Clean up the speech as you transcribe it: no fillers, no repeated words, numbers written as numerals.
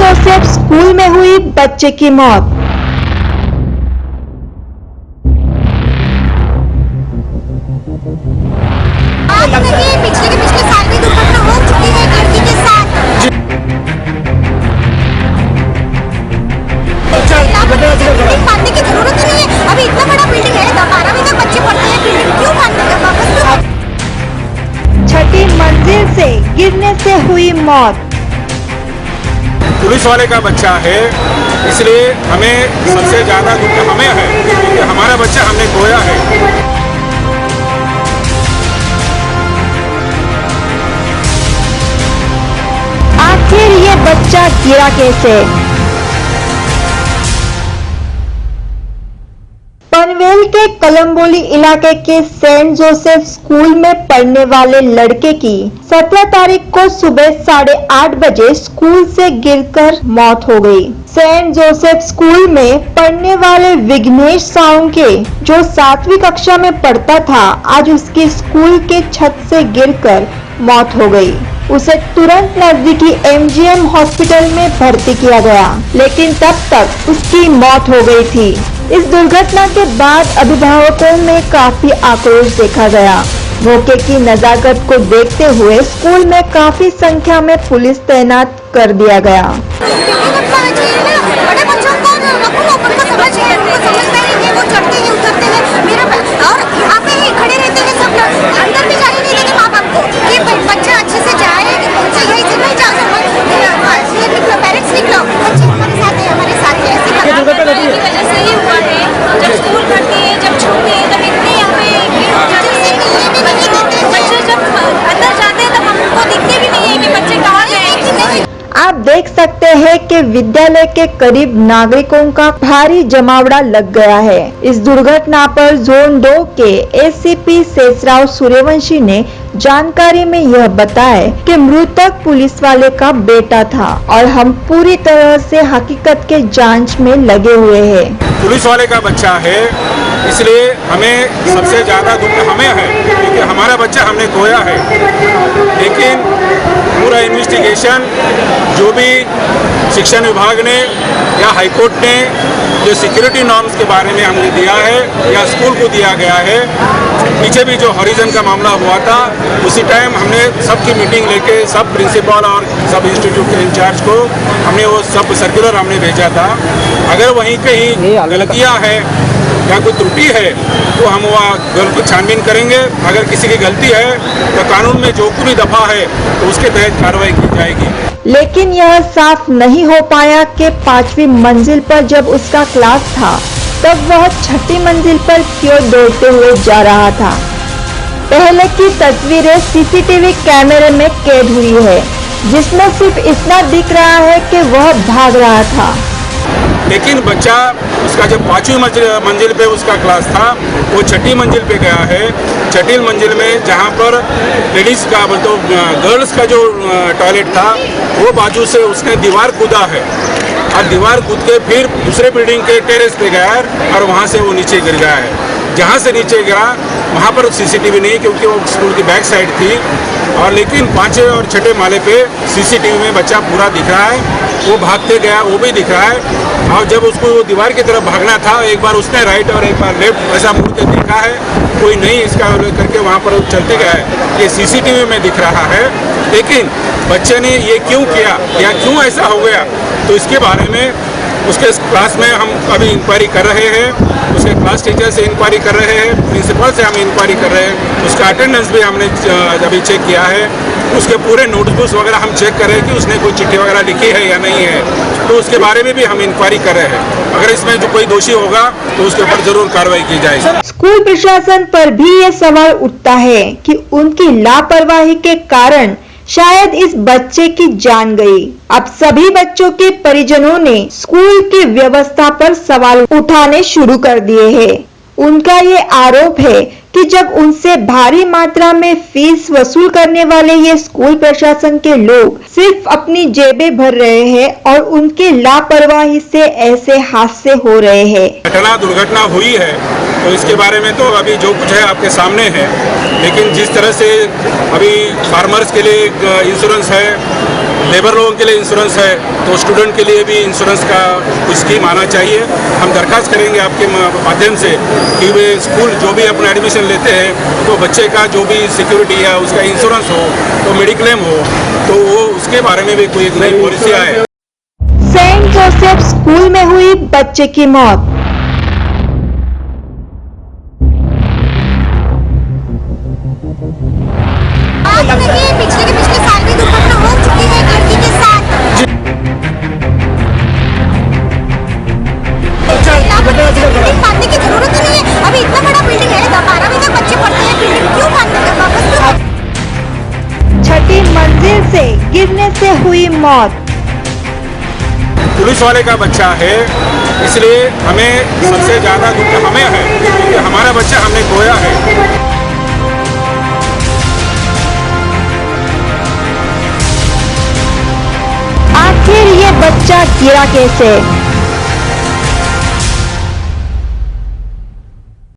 Joseph school में हुई बच्चे की मौत। पिछले साल भी दुर्घटना हो चुकी है लड़की के साथ। बांधने की जरूरत ही नहीं है, अभी इतना बड़ा बिल्डिंग है, 12 बजे तक बच्चे पढ़ते हैं, बिल्डिंग क्यों बांधने का वापस? छठी मंजिल से गिरने से हुई मौत। पुलिस वाले का बच्चा है, इसलिए हमें सबसे ज्यादा दुख हमें है क्योंकि हमारा बच्चा हमने खोया है। आखिर ये बच्चा गिरा कैसे? पनवेल के कलम्बोली इलाके के सेंट जोसेफ स्कूल में पढ़ने वाले लड़के की 17 तारीख को सुबह 8:30 बजे स्कूल से गिरकर मौत हो गई। सेंट जोसेफ स्कूल में पढ़ने वाले विघ्नेश सावंके जो 7वीं कक्षा में पढ़ता था, आज उसकी स्कूल के छत से गिरकर मौत हो गई। उसे तुरंत नजदीकी MGM हॉस्पिटल में भर्ती किया गया, लेकिन तब तक उसकी मौत हो गई थी। इस दुर्घटना के बाद अभिभावकों में काफी आक्रोश देखा गया। मौके की नजाकत को देखते हुए स्कूल में काफी संख्या में पुलिस तैनात कर दिया गया। आप देख सकते हैं कि विद्यालय के करीब नागरिकों का भारी जमावड़ा लग गया है। इस दुर्घटना पर जोन 2 के ACP शेषराव सूर्यवंशी ने जानकारी में यह बताया कि मृतक पुलिस वाले का बेटा था और हम पूरी तरह से हकीकत के जांच में लगे हुए हैं। पुलिस वाले का बच्चा है, इसलिए हमें सबसे ज्यादा दुख हमें है क्योंकि हमारा बच्चा हमने खोया है। लेकिन पूरा इन्वेस्टिगेशन जो भी शिक्षा विभाग ने या हाईकोर्ट ने जो सिक्योरिटी नॉर्म्स के बारे में हमने दिया है या स्कूल को दिया गया है, पीछे भी जो हॉरिजन का मामला हुआ था उसी टाइम हमने सबकी मीटिंग लेके सब प्रिंसिपल और सब इंस्टीट्यूट के इंचार्ज को हमने वो सब सर्कुलर हमने भेजा था। अगर वहीं कहीं गलतियां है या कोई त्रुटि है तो हम वह गलत छानबीन करेंगे। अगर किसी की गलती है तो कानून में जो भी दफा है तो उसके तहत कार्रवाई की जाएगी। लेकिन यह साफ नहीं हो पाया कि 5वीं मंजिल पर जब उसका क्लास था तब वह 6ठी मंजिल पर क्यों दौड़ते हुए जा रहा था। पहले की तस्वीरें CCTV कैमरे में कैद हुई है, जिसमें सिर्फ इतना दिख रहा है कि वह भाग रहा था। लेकिन बच्चा उसका जब 5वीं मंजिल पे उसका क्लास था, वो 6ठी मंजिल पे गया है। 6ठी मंजिल में जहाँ पर लेडीज का तो गर्ल्स का जो टॉयलेट था वो बाजू से उसने दीवार कूदा है और दीवार कूद के फिर दूसरे बिल्डिंग के टेरेस पे गया और वहाँ से वो नीचे गिर गया है। जहाँ से नीचे गिरा वहाँ पर CCTV नहीं, क्योंकि वो स्कूल की बैक साइड थी। और लेकिन 5वें और 6ठे माले पे CCTV में बच्चा पूरा दिख रहा है, वो भागते गया वो भी दिख रहा है। और जब उसको दीवार की तरफ भागना था, एक बार उसने राइट और एक बार लेफ्ट ऐसा मुड़ के देखा है, कोई नहीं इसका करके वहाँ पर चलते गया है। ये CCTV में दिख रहा है। लेकिन बच्चे ने ये क्यों किया या क्यों ऐसा हो गया, तो इसके बारे में उसके क्लास में हम अभी इंक्वायरी कर रहे हैं। उसके क्लास टीचर से इंक्वायरी कर रहे हैं, प्रिंसिपल से हम इंक्वायरी कर रहे हैं। उसका अटेंडेंस भी हमने अभी चेक किया है। उसके पूरे नोटबुक्स वगैरह हम चेक कर रहे हैं कि उसने कोई चिट्ठी वगैरह लिखी है या नहीं है, तो उसके बारे में भी हम इंक्वायरी कर रहे हैं। अगर इसमें जो कोई दोषी होगा तो उसके ऊपर जरूर कार्रवाई की जाएगी। स्कूल प्रशासन पर भी ये सवाल उठता है कि उनकी लापरवाही के कारण शायद इस बच्चे की जान गई। अब सभी बच्चों के परिजनों ने स्कूल की व्यवस्था पर सवाल उठाने शुरू कर दिए हैं। उनका ये आरोप है कि जब उनसे भारी मात्रा में फीस वसूल करने वाले ये स्कूल प्रशासन के लोग सिर्फ अपनी जेबें भर रहे हैं और उनके लापरवाही से ऐसे हादसे हो रहे हैं। दुर्घटना हुई है तो इसके बारे में तो अभी जो कुछ है आपके सामने है। लेकिन जिस तरह से अभी फार्मर्स के लिए इंश्योरेंस है, लेबर लोगों के लिए इंश्योरेंस है, तो स्टूडेंट के लिए भी इंश्योरेंस का कुछ स्कीम आना चाहिए। हम दरख्वास्त करेंगे आपके माध्यम से कि वे स्कूल जो भी अपना एडमिशन लेते हैं तो बच्चे का जो भी सिक्योरिटी है उसका इंश्योरेंस हो, तो मेडिक्लेम हो, तो वो उसके बारे में भी कोई एक नई पॉलिसी आए। सेंट जोसेफ स्कूल में हुई बच्चे की मौत। आज देखिए पिछले के पिछले साल भी दुर्घटना हो चुकी है एक लड़की के साथ। बिल्डिंग बांधने की जरूरत ही नहीं है, अभी इतना बड़ा बिल्डिंग है, 12वीं तक बच्चे पढ़ते हैं, बिल्डिंग क्यों बांधने का वापस? छठी मंजिल से गिरने से हुई मौत। पुलिस वाले का बच्चा है, इसलिए हमें सबसे ज़्यादा दुख हमें है कि हमारा बच्चा हमने खोया है। आखिर ये बच्चा गिरा कैसे?